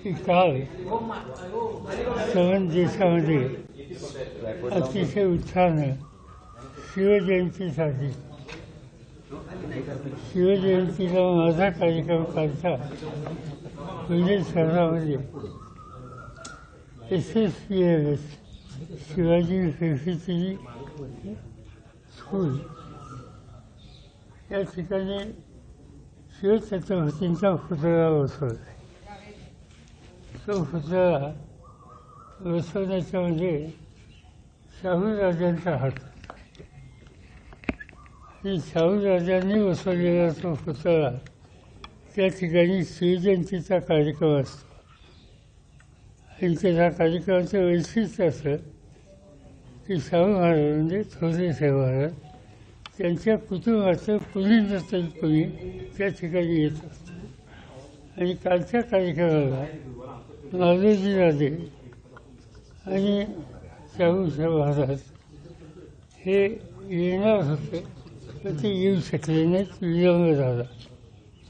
की काल सर्व देशामध्ये अतिशय उत्साहानं शिवजयंतीसाठी शिवजयंतीला माझा कार्यक्रम कालचा पुणे शहरामध्ये SSPLS शिवाजी प्रेसिडेन्सी स्कूल या ठिकाणी शिवछत्रपतींचा पुतळा बसवला. तो पुतळा बसवण्याच्यामध्ये शाहू राजांचा हात आणि शाहू राजांनी बसवलेला तो पुतळा त्या ठिकाणी शिवजयंतीचा कार्यक्रम असतो. आणि त्या कार्यक्रमाचं वैशिष्ट्य असं की शाहू महाराज म्हणजे थोरले साहेब महाराज त्यांच्या कुटुंबाचं कुणी नसेल कुणी त्या ठिकाणी येत असतं. आणि कालच्या कार्यक्रमाला माधवजी राजे आणि शाहू साहेब महाराज हे येणार होते तर ते येऊ शकले नाहीत, विलंब झाला.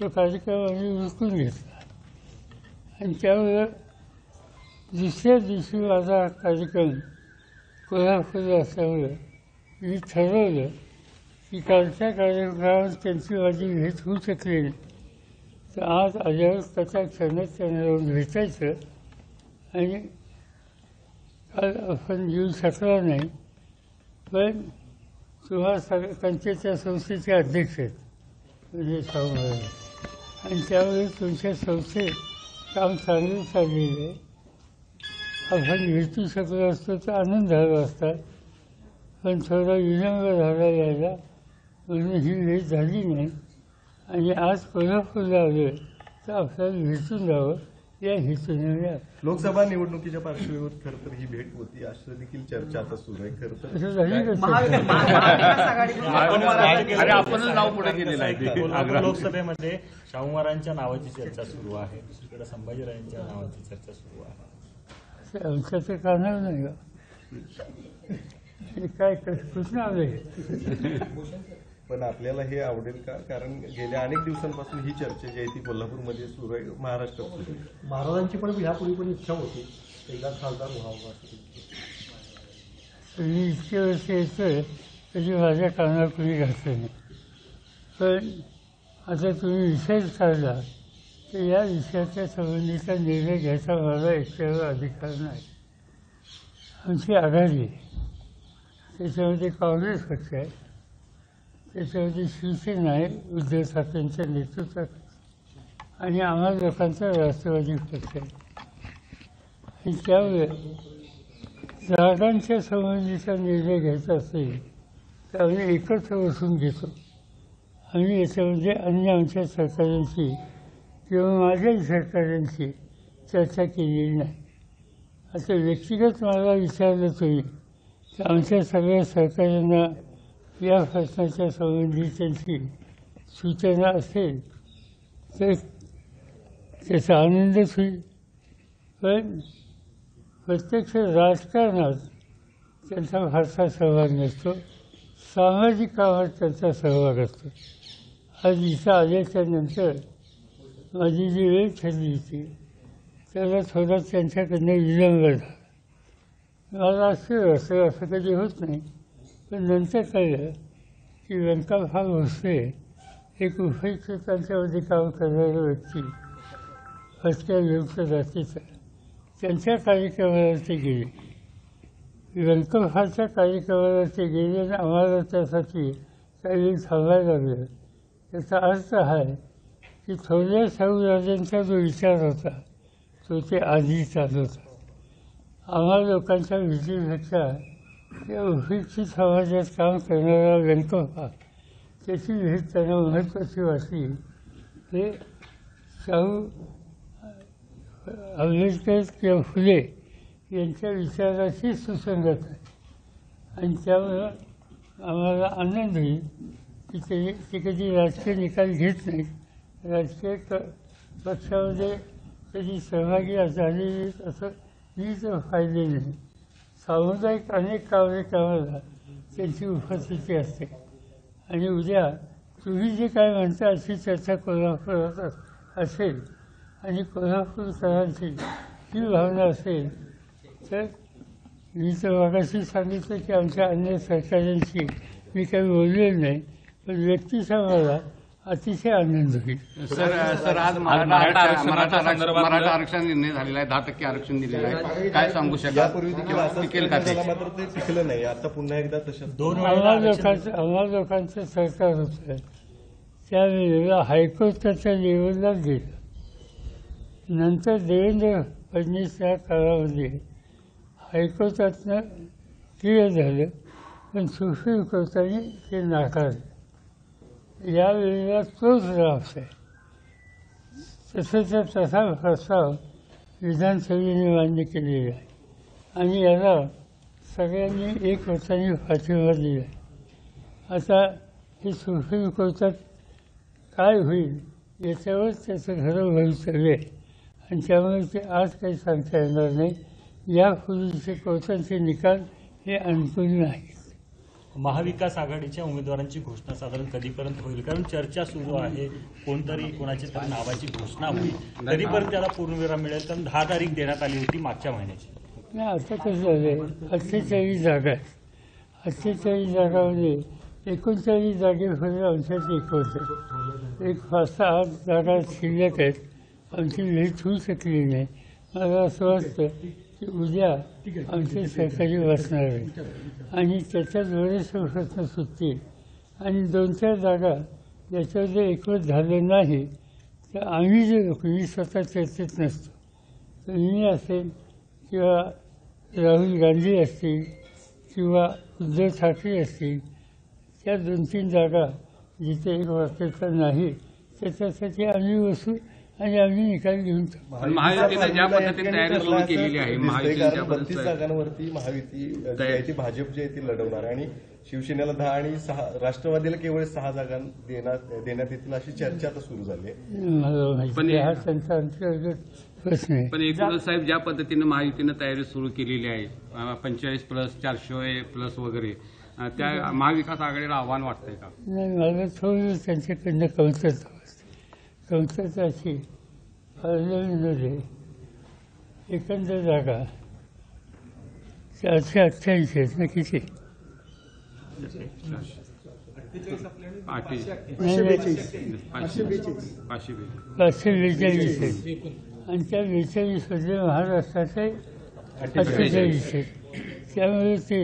तो कार्यक्रम आम्ही उरकून घेतला आणि त्यामुळं दुसऱ्या दिवशी माझा कार्यक्रम कोल्हापूर असल्यामुळं मी ठरवलं की कालच्या कार्यक्रमात त्यांची माझी भेट होऊ शकली नाही, तर आज आल्यावर त्याच्या क्षणात त्यांना जाऊन भेटायचं. आणि काल आपण येऊ शकला नाही, पण तुम्हा त्यांचे त्या संस्थेचे अध्यक्ष आहेत म्हणजे शाहू महाराज, आणि त्यामुळे तुमच्या संस्थेत काम चांगलं चाललेलं आहे. आपण भेटू शकलो असतो तर आनंद झाला असता, पण थोडा विलंब झाला यायला म्हणून ही भेट झाली नाही. आणि आज कोल्हापूरला आलो तर आपल्याला भेटून जावं या हेतूने मी आलो. लोकसभा निवडणुकीच्या पार्श्वभूमीवर खरं तर ही भेट होती असं देखील चर्चा आता सुरू आहे. खरं तर असं झाली आपण नाव पुढे केलेलं आहे. कोल्हापूर लोकसभेमध्ये शाहू महाराजांच्या नावाची चर्चा सुरू आहे, दुसरीकडे संभाजीराजांच्या नावाची चर्चा सुरू आहे. आमचं ते करणार नाही का, काय कुठं आलं. पण आपल्याला हे आवडेल का? कारण गेल्या अनेक दिवसांपासून ही चर्चा जी आहे ती कोल्हापूरमध्ये सुरू आहे, महाराष्ट्रात सुरू आहे. महाराजांची पण यापूर्वी पण इच्छा होती एकदा खासदार व्हावं असं. तुम्ही इतके वर्ष येतोय तरी माझ्या कानावर कुणी घातलं नाही. पण आता तुम्ही विषय काढला तर या विषयाच्या संबंधीचा निर्णय घ्यायचा मला एकट्यावर अधिकार नाही. आमची आघाडी आहे, त्याच्यामध्ये काँग्रेस पक्ष आहे, त्याच्यामध्ये शिवसेना आहे उद्धव ठाकरेंच्या नेतृत्वात, आणि आम्हा लोकांचा राष्ट्रवादी पक्ष आहे. आणि त्यामुळे जागांच्या संबंधीचा निर्णय घ्यायचा असेल तर आम्ही एकत्र बसून घेतो. आम्ही याच्यामध्ये अन्य आमच्या सहकाऱ्यांशी किंवा माझ्याही सहकाऱ्यांशी चर्चा केलेली नाही. असं व्यक्तिगत मला विचारलं तुम्ही तर आमच्या सगळ्या सहकाऱ्यांना या प्रश्नाच्या संबंधी त्यांची सूचना असेल तर त्याचा आनंदच होईल. पण प्रत्यक्ष राजकारणात त्यांचा फारसा सहभाग नसतो, सामाजिक कामात त्यांचा सहभाग असतो. आज इथं आल्याच्या नंतर माझी जी वेळ ठरली होती त्याला थोडा त्यांच्याकडनं विलंब झाला. मला असं कधी होत नाही, पण नंतर कळलं की व्यंकटराव भोसले एक उपयुक्त त्यांच्यामध्ये काम करणारा व्यक्ती फटक्या विमुक्त जातीचा, त्यांच्या कार्यक्रमाला ते गेले. व्यंकटरावच्या कार्यक्रमाला ते गेले आणि आम्हाला त्यासाठी काही वेळ थांबायला लागलं. त्याचा अर्थ हा आहे की थोरल्या शाहू राजांचा जो विचार होता तो ते आधी चालत होता. आम्हा लोकांच्या भीतीपेक्षा त्या उपयुक्त समाजात काम करणारा व्यंकटराव त्याची भेट त्यांना महत्त्वाची वाटली. हे शाहू आंबेडकर किंवा फुले यांच्या विचाराशी सुसंगत आहे. आणि त्यामुळं आम्हाला आनंद होईल की ते कधी राजकीय निकाल घेत नाहीत, राजकीय पक्षामध्ये कधी सहभागी झालेले असं मी तर पाहिले नाही. सामुदायिक अनेक कार्यक्रमाला त्यांची उपस्थिती असते. आणि उद्या तुम्ही जे काय म्हणता अशी चर्चा कोल्हापुरात असेल आणि कोल्हापूरकरांची ही भावना असेल तर मी तर मागाशी सांगितलं की आमच्या अन्य सहकाऱ्यांशी मी काही बोललेलं नाही, पण व्यक्तीचा मला अतिशय आनंद होईल. सर आज मराठा आरक्षण निर्णय झालेला आहे, 10% आरक्षण दिलेलं आहे, काय सांगू शकाल? यापूर्वी देखील किंवा असंच टिकेल का ते? झालं, मात्र ते टिकलं नाही. आता पुन्हा एकदा तसंच 2 वेळा आम्हा लोकांचं सरकार होतं त्यावेळेला हायकोर्टाच्या लेवलला गेलं. नंतर देवेंद्र फडणवीस या काळामध्ये हायकोर्टातनं क्लिअर झालं, पण सुप्रीम कोर्टाने ते नाकारलं. यावेळेला तोच ड्राफ्ट आहे. तसंच तसा प्रस्ताव विधानसभेने मान्य केलेला आहे आणि याला सगळ्यांनी एकमताने पाठिंबा दिला आहे. आता हे सुप्रीम कोर्टात काय होईल याच्यावर त्याचं खरं भवितव्य आहे आणि त्यामुळे ते आज काही सांगता येणार नाही. यापूर्वीचे कोर्टाचे निकाल हे अनुकूल नाहीत. महाविकास आघाडीच्या उमेदवारांची घोषणा साधारण कधीपर्यंत होईल? कारण चर्चा सुरू आहे, कोणतरी कोणाची तरी नावाची घोषणा होईल, कधीपर्यंत त्याला पूर्णविराम मिळेल? कारण 10 तारीख देण्यात आली होती मागच्या महिन्याची. नाही, आता कसं झालं आहे, 48 जागा आहेत. 48 जागामध्ये 39 जागेमध्ये आमच्यात एक होतं. एक 5-6 जागा शिल्लक आहेत, आमची भेट होऊ शकली नाही. मला असं वाटतं की उद्या आमचे सहकारी बसणार आहे आणि त्याच्यात बरेचसे प्रश्न सुटतील आणि 2-4 जागा ज्याच्यामध्ये एकमत झालं नाही तर आम्ही जे लोक, मी स्वतः चर्चेत नसतो, तर मी असेल किंवा राहुल गांधी असतील किंवा उद्धव ठाकरे असतील, त्या 2-3 जागा जिथे एक वाक्यता नाही त्याच्यासाठी आम्ही बसू आणि आम्ही निकाल घेऊन टाकू. महायुतीने ज्या पद्धतीने तयारी सुरू केलेली आहे, महायुतीच्या 32 जागांवरती महायुती जी आहे ती भाजप जी आहे ती लढवणार आणि शिवसेनेला 10 आणि 6, राष्ट्रवादीला केवळ 6 जागा देण्यात येतील अशी चर्चा आता सुरू झाली आहे. मला माहिती आहे, हा त्यांचा अंतर्गत प्रश्न आहे. पण एकूणच साहेब ज्या पद्धतीने महायुतीनं तयारी सुरू केलेली आहे, 45+, 400+ वगैरे, त्या महाविकास आघाडीला आव्हान वाटतंय का? नाही, मला थोडं त्यांच्याकडनं कमतरता अशी पार्लमेंटमध्ये एकंदर जागा 488 आहेत ना, किती? 542 आहेत आणि त्या 42मध्ये महाराष्ट्राचे 48 आहेत. त्यामुळे ते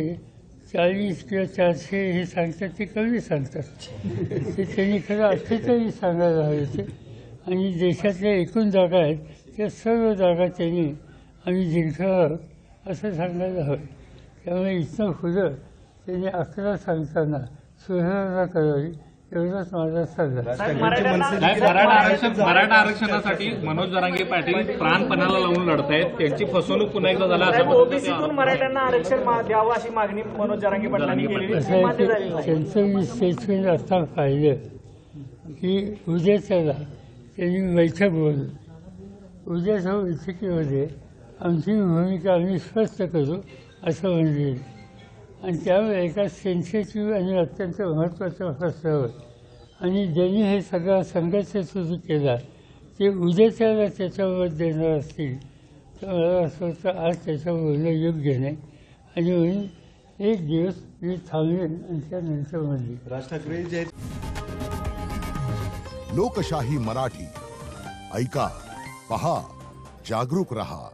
40 किंवा 400 हे सांगतात ते कमी सांगतात. ते त्यांनी खरं 48 सांगायला हवे होते आणि देशातल्या एकूण जागा आहेत त्या सर्व जागा त्यांनी आम्ही जिंकणार असं सांगायला हवं. त्यामुळे इथनं पुढं त्यांनी 11 सांगताना सुधारणा करावी एवढाच माझा सल्ला. मराठा आरक्षणासाठी मनोज जरांगे पाटील प्राणपणाला लावून लढतायत, त्यांची फसवणूक पुन्हा एकदा झाला. ओबीसीतून मराठ्यांना आरक्षण द्यावं अशी मागणी मनोज जरांगे पाटलांनी केली. त्यांचं मी स्टेटमेंट आता पाहिलं की उद्याच्याला त्यांनी बैठक बोलली. उद्याच्या बैठकीमध्ये आमची भूमिका आम्ही स्पष्ट करू असं म्हणले आणि त्यामुळे एका सेन्सिटिव्ह आणि अत्यंत महत्त्वाच्या प्रश्नावर आणि ज्यांनी हे सगळा संघर्ष सुरू केला ते उद्याच्याला त्याच्यावर देणार असतील तर मला असं वाटतं आज त्याच्यावर बोलणं योग्य नाही आणि म्हणून एक दिवस मी थांबेन आणि त्यानंतर म्हणले. राज ठाकरे जे लोकशाही मराठी ऐका, पहा, जागरूक रहा.